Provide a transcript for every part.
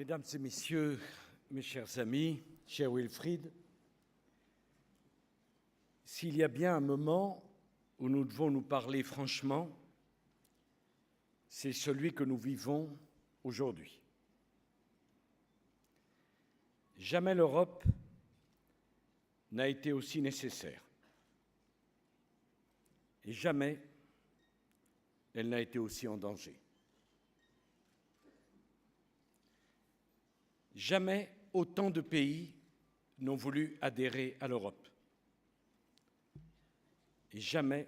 Mesdames et messieurs, mes chers amis, cher Wilfried, s'il y a bien un moment où nous devons nous parler franchement, c'est celui que nous vivons aujourd'hui. Jamais l'Europe n'a été aussi nécessaire. Et jamais elle n'a été aussi en danger. Jamais autant de pays n'ont voulu adhérer à l'Europe. Et jamais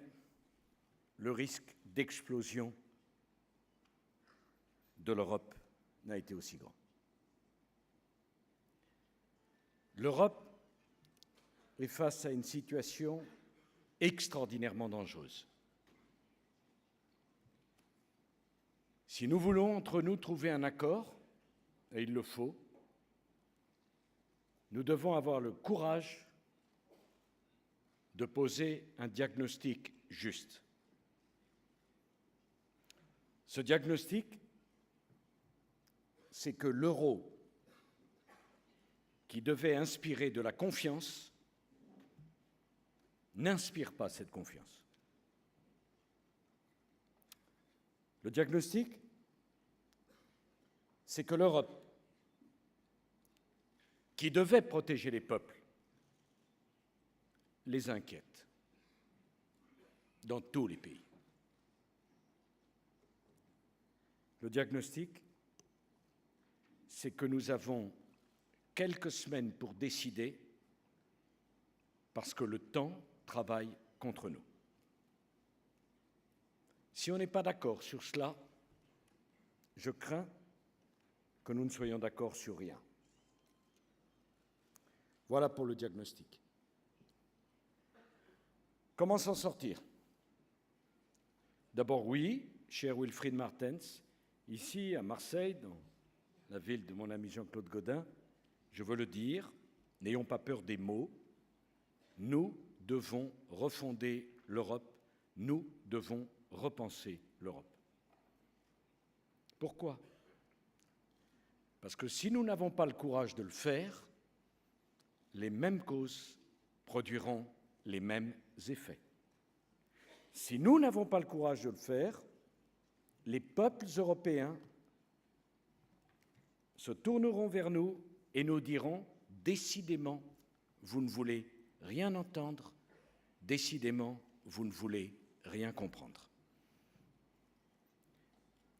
le risque d'explosion de l'Europe n'a été aussi grand. L'Europe est face à une situation extraordinairement dangereuse. Si nous voulons entre nous trouver un accord, et il le faut, nous devons avoir le courage de poser un diagnostic juste. Ce diagnostic, c'est que l'euro, qui devait inspirer de la confiance, n'inspire pas cette confiance. Le diagnostic, c'est que l'Europe, qui devait protéger les peuples, les inquiète dans tous les pays. Le diagnostic, c'est que nous avons quelques semaines pour décider parce que le temps travaille contre nous. Si on n'est pas d'accord sur cela, je crains que nous ne soyons d'accord sur rien. Voilà pour le diagnostic. Comment s'en sortir? D'abord, oui, cher Wilfried Martens, ici à Marseille, dans la ville de mon ami Jean-Claude Gaudin, je veux le dire, n'ayons pas peur des mots, nous devons refonder l'Europe, nous devons repenser l'Europe. Pourquoi? Parce que si nous n'avons pas le courage de le faire, les mêmes causes produiront les mêmes effets. Si nous n'avons pas le courage de le faire, les peuples européens se tourneront vers nous et nous diront « Décidément, vous ne voulez rien entendre, décidément, vous ne voulez rien comprendre. »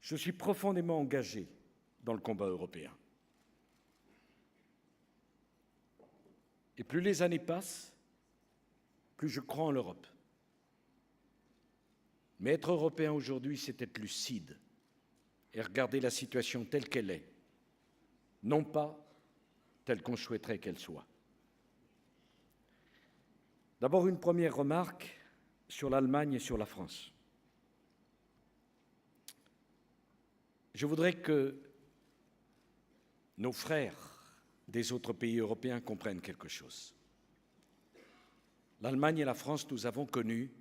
Je suis profondément engagé dans le combat européen. Et plus les années passent, plus je crois en l'Europe. Mais être européen aujourd'hui, c'est être lucide et regarder la situation telle qu'elle est, non pas telle qu'on souhaiterait qu'elle soit. D'abord, une première remarque sur l'Allemagne et sur la France. Je voudrais que nos frères des autres pays européens comprennent quelque chose. L'Allemagne et la France, nous avons connu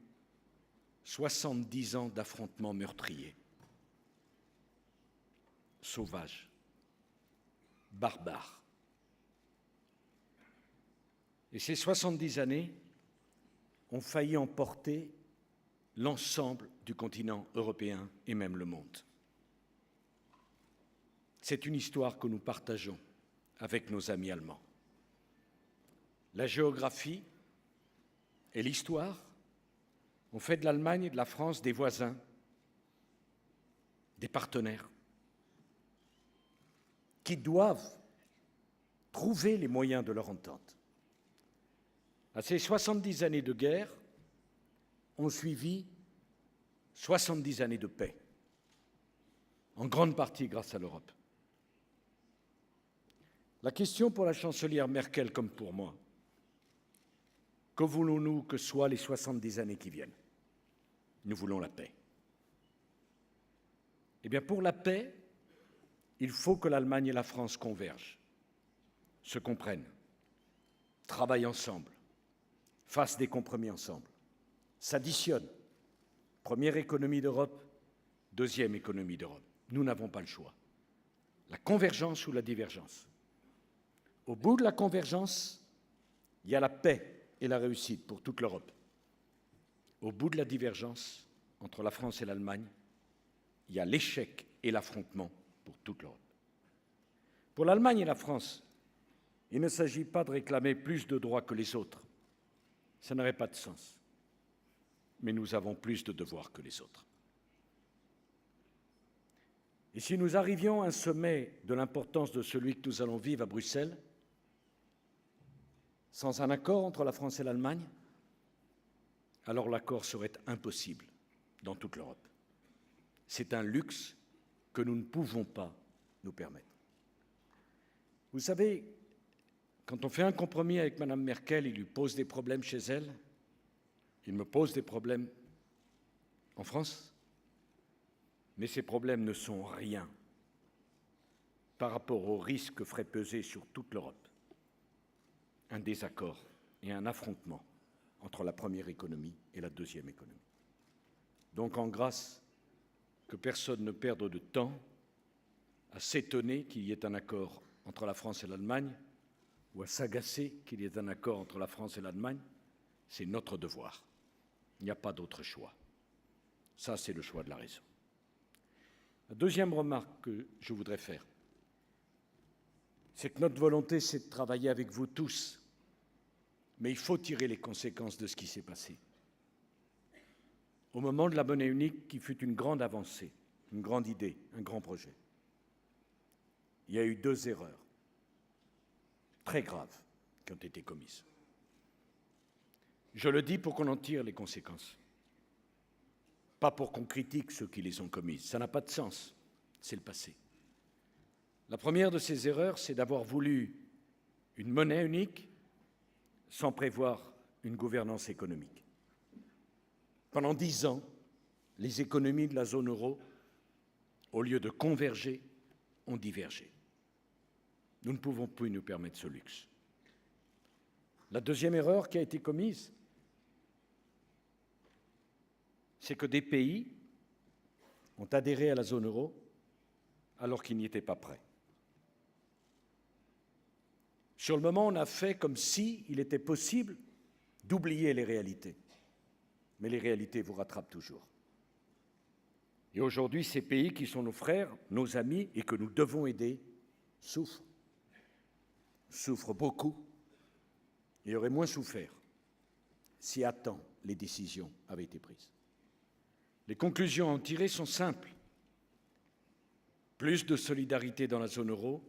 70 ans d'affrontements meurtriers, sauvages, barbares. Et ces 70 années ont failli emporter l'ensemble du continent européen et même le monde. C'est une histoire que nous partageons avec nos amis allemands. La géographie et l'histoire ont fait de l'Allemagne et de la France des voisins, des partenaires, qui doivent trouver les moyens de leur entente. À ces 70 années de guerre ont suivi 70 années de paix, en grande partie grâce à l'Europe. La question pour la chancelière Merkel comme pour moi, que voulons-nous que soient les 70 années qui viennent? Nous voulons la paix. Eh bien, pour la paix, il faut que l'Allemagne et la France convergent, se comprennent, travaillent ensemble, fassent des compromis ensemble, s'additionnent. Première économie d'Europe, deuxième économie d'Europe. Nous n'avons pas le choix. la convergence ou la divergence. Au bout de la convergence, il y a la paix et la réussite pour toute l'Europe. Au bout de la divergence entre la France et l'Allemagne, il y a l'échec et l'affrontement pour toute l'Europe. Pour l'Allemagne et la France, il ne s'agit pas de réclamer plus de droits que les autres. Ça n'aurait pas de sens. Mais nous avons plus de devoirs que les autres. Et si nous arrivions à un sommet de l'importance de celui que nous allons vivre à Bruxelles, sans un accord entre la France et l'Allemagne, alors l'accord serait impossible dans toute l'Europe. C'est un luxe que nous ne pouvons pas nous permettre. Vous savez, quand on fait un compromis avec Mme Merkel, il lui pose des problèmes chez elle, il me pose des problèmes en France, mais ces problèmes ne sont rien par rapport au risque que ferait peser sur toute l'Europe un désaccord et un affrontement entre la première économie et la deuxième économie. Donc, en grâce, que personne ne perde de temps à s'étonner qu'il y ait un accord entre la France et l'Allemagne ou à s'agacer qu'il y ait un accord entre la France et l'Allemagne, c'est notre devoir. Il n'y a pas d'autre choix. Ça, c'est le choix de la raison. La deuxième remarque que je voudrais faire, c'est que notre volonté, c'est de travailler avec vous tous. Mais il faut tirer les conséquences de ce qui s'est passé. Au moment de la monnaie unique, qui fut une grande avancée, une grande idée, un grand projet, il y a eu 2 erreurs très graves qui ont été commises. Je le dis pour qu'on en tire les conséquences, pas pour qu'on critique ceux qui les ont commises. Ça n'a pas de sens, c'est le passé. La première de ces erreurs, c'est d'avoir voulu une monnaie unique sans prévoir une gouvernance économique. Pendant 10 ans, les économies de la zone euro, au lieu de converger, ont divergé. Nous ne pouvons plus nous permettre ce luxe. La deuxième erreur qui a été commise, c'est que des pays ont adhéré à la zone euro alors qu'ils n'y étaient pas prêts. Sur le moment, on a fait comme s'il était possible d'oublier les réalités. Mais les réalités vous rattrapent toujours. Et aujourd'hui, ces pays qui sont nos frères, nos amis et que nous devons aider, souffrent beaucoup et auraient moins souffert si à temps les décisions avaient été prises. Les conclusions à en tirer sont simples. Plus de solidarité dans la zone euro,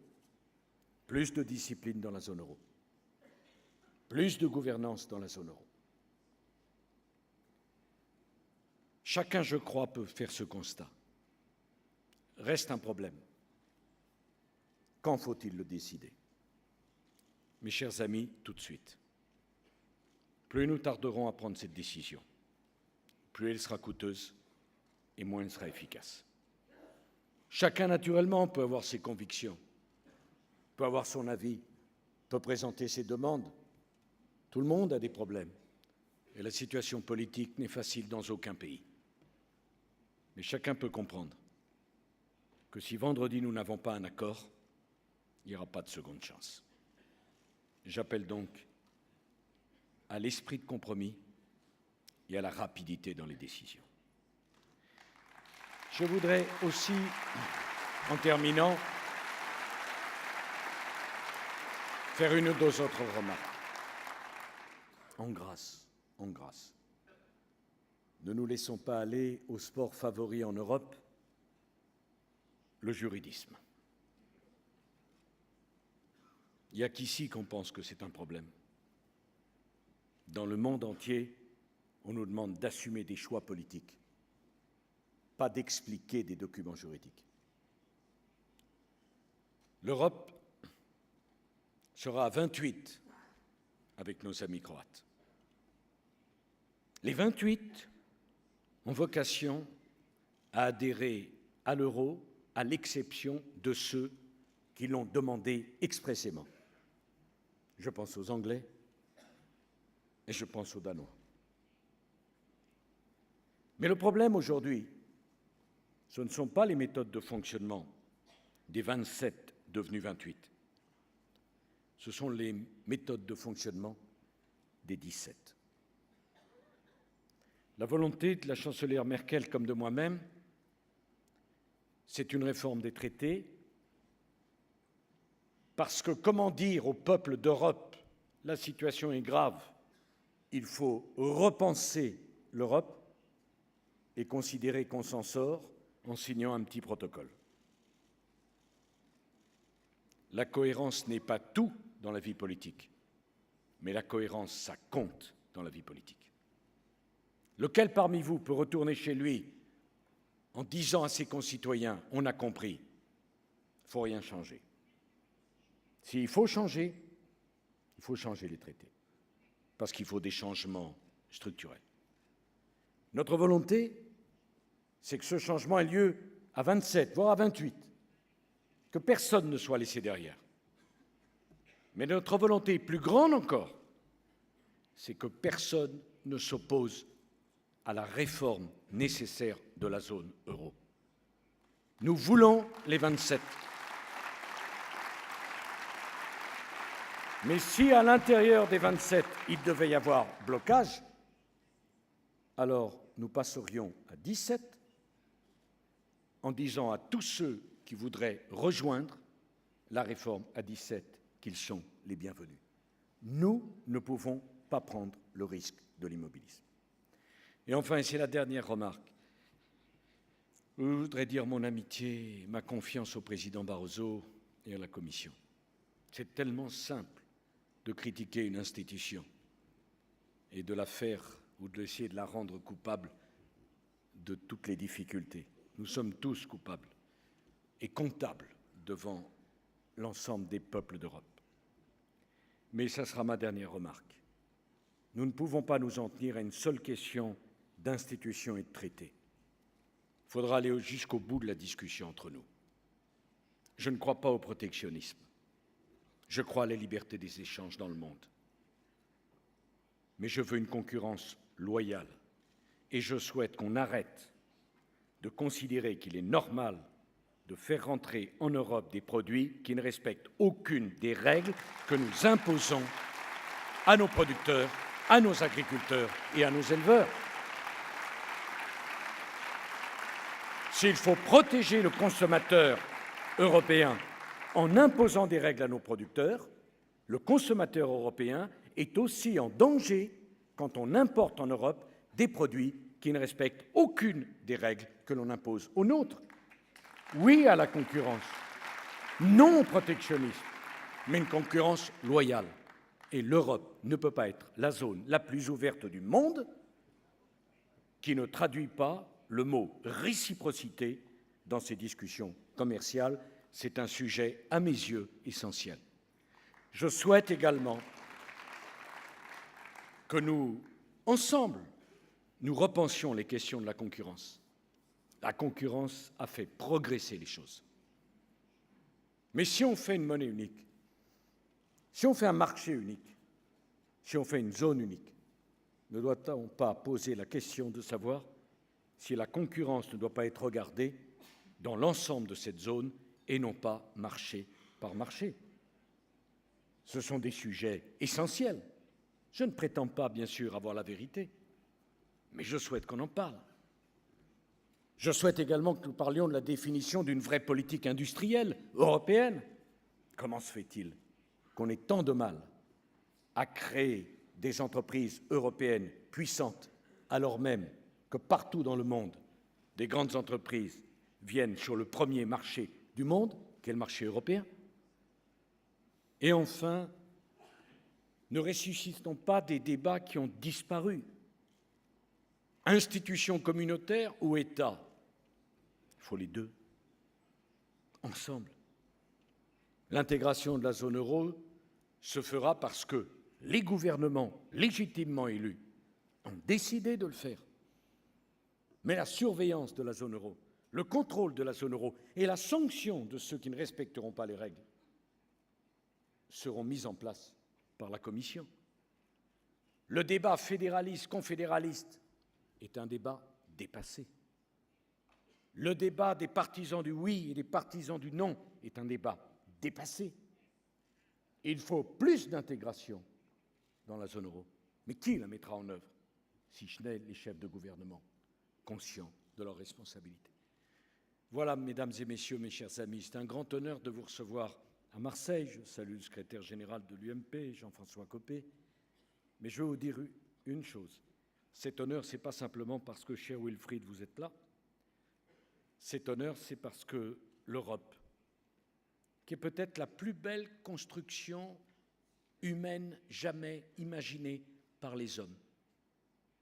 plus de discipline dans la zone euro, plus de gouvernance dans la zone euro. Chacun, je crois, peut faire ce constat. Reste un problème. Quand faut-il le décider? Mes chers amis, tout de suite. Plus nous tarderons à prendre cette décision, plus elle sera coûteuse et moins elle sera efficace. Chacun, naturellement, peut avoir ses convictions, peut avoir son avis, peut présenter ses demandes. Tout le monde a des problèmes. Et la situation politique n'est facile dans aucun pays. Mais chacun peut comprendre que si vendredi nous n'avons pas un accord, il n'y aura pas de seconde chance. J'appelle donc à l'esprit de compromis et à la rapidité dans les décisions. Je voudrais aussi, en terminant, faire une ou deux autres remarques. En grâce, ne nous laissons pas aller au sport favori en Europe, le juridisme. Il n'y a qu'ici qu'on pense que c'est un problème. Dans le monde entier, on nous demande d'assumer des choix politiques, pas d'expliquer des documents juridiques. L'Europe sera à 28 avec nos amis croates. Les 28 ont vocation à adhérer à l'euro, à l'exception de ceux qui l'ont demandé expressément. Je pense aux Anglais et je pense aux Danois. Mais le problème aujourd'hui, ce ne sont pas les méthodes de fonctionnement des 27 devenus 28. Ce sont les méthodes de fonctionnement des 17. La volonté de la chancelière Merkel comme de moi-même, c'est une réforme des traités, parce que comment dire au peuple d'Europe, la situation est grave, il faut repenser l'Europe et considérer qu'on s'en sort en signant un petit protocole. La cohérence n'est pas tout dans la vie politique, mais la cohérence, ça compte dans la vie politique. Lequel parmi vous peut retourner chez lui en disant à ses concitoyens « on a compris, il ne faut rien changer ». S'il faut changer les traités, parce qu'il faut des changements structurels. Notre volonté, c'est que ce changement ait lieu à 27, voire à 28, que personne ne soit laissé derrière. Mais notre volonté plus grande encore, c'est que personne ne s'oppose à la réforme nécessaire de la zone euro. Nous voulons les 27. Mais si à l'intérieur des 27, il devait y avoir blocage, alors nous passerions à 17 en disant à tous ceux qui voudraient rejoindre la réforme à 17 qu'ils sont les bienvenus. Nous ne pouvons pas prendre le risque de l'immobilisme. Et enfin, et c'est la dernière remarque, je voudrais dire mon amitié, ma confiance au président Barroso et à la Commission. C'est tellement simple de critiquer une institution et de la faire ou d'essayer de la rendre coupable de toutes les difficultés. Nous sommes tous coupables et comptables devant l'ensemble des peuples d'Europe. Mais ça sera ma dernière remarque. Nous ne pouvons pas nous en tenir à une seule question d'institutions et de traités. Il faudra aller jusqu'au bout de la discussion entre nous. Je ne crois pas au protectionnisme. Je crois à la liberté des échanges dans le monde. Mais je veux une concurrence loyale. Et je souhaite qu'on arrête de considérer qu'il est normal de faire rentrer en Europe des produits qui ne respectent aucune des règles que nous imposons à nos producteurs, à nos agriculteurs et à nos éleveurs. S'il faut protéger le consommateur européen en imposant des règles à nos producteurs, le consommateur européen est aussi en danger quand on importe en Europe des produits qui ne respectent aucune des règles que l'on impose aux nôtres. Oui à la concurrence, non au protectionnisme, mais une concurrence loyale. Et l'Europe ne peut pas être la zone la plus ouverte du monde qui ne traduit pas le mot réciprocité dans ses discussions commerciales. C'est un sujet, à mes yeux, essentiel. Je souhaite également que nous, ensemble, nous repensions les questions de la concurrence. La concurrence a fait progresser les choses. Mais si on fait une monnaie unique, si on fait un marché unique, si on fait une zone unique, ne doit-on pas poser la question de savoir si la concurrence ne doit pas être regardée dans l'ensemble de cette zone et non pas marché par marché? Ce sont des sujets essentiels. Je ne prétends pas, bien sûr, avoir la vérité, mais je souhaite qu'on en parle. Je souhaite également que nous parlions de la définition d'une vraie politique industrielle européenne. Comment se fait-il qu'on ait tant de mal à créer des entreprises européennes puissantes, alors même que partout dans le monde, des grandes entreprises viennent sur le premier marché du monde, qui est le marché européen? Et enfin, ne ressuscitons pas des débats qui ont disparu. Institutions communautaires ou État? Il faut les deux, ensemble. L'intégration de la zone euro se fera parce que les gouvernements légitimement élus ont décidé de le faire. Mais la surveillance de la zone euro, le contrôle de la zone euro et la sanction de ceux qui ne respecteront pas les règles seront mises en place par la Commission. Le débat fédéraliste-confédéraliste est un débat dépassé. Le débat des partisans du oui et des partisans du non est un débat dépassé. Il faut plus d'intégration dans la zone euro. Mais qui la mettra en œuvre, si ce n'est les chefs de gouvernement, conscients de leurs responsabilités? Voilà, mesdames et messieurs, mes chers amis, c'est un grand honneur de vous recevoir à Marseille. Je salue le secrétaire général de l'UMP, Jean-François Copé. Mais je veux vous dire une chose. Cet honneur, ce n'est pas simplement parce que, cher Wilfried, vous êtes là. Cet honneur, c'est parce que l'Europe, qui est peut-être la plus belle construction humaine jamais imaginée par les hommes,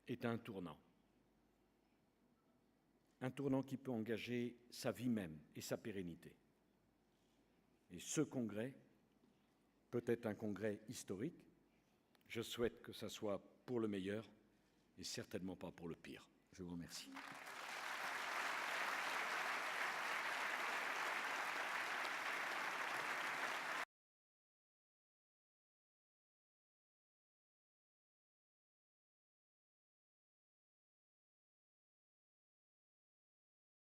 est un tournant. Un tournant qui peut engager sa vie même et sa pérennité. Et ce congrès peut être un congrès historique. Je souhaite que ça soit pour le meilleur et certainement pas pour le pire. Je vous remercie.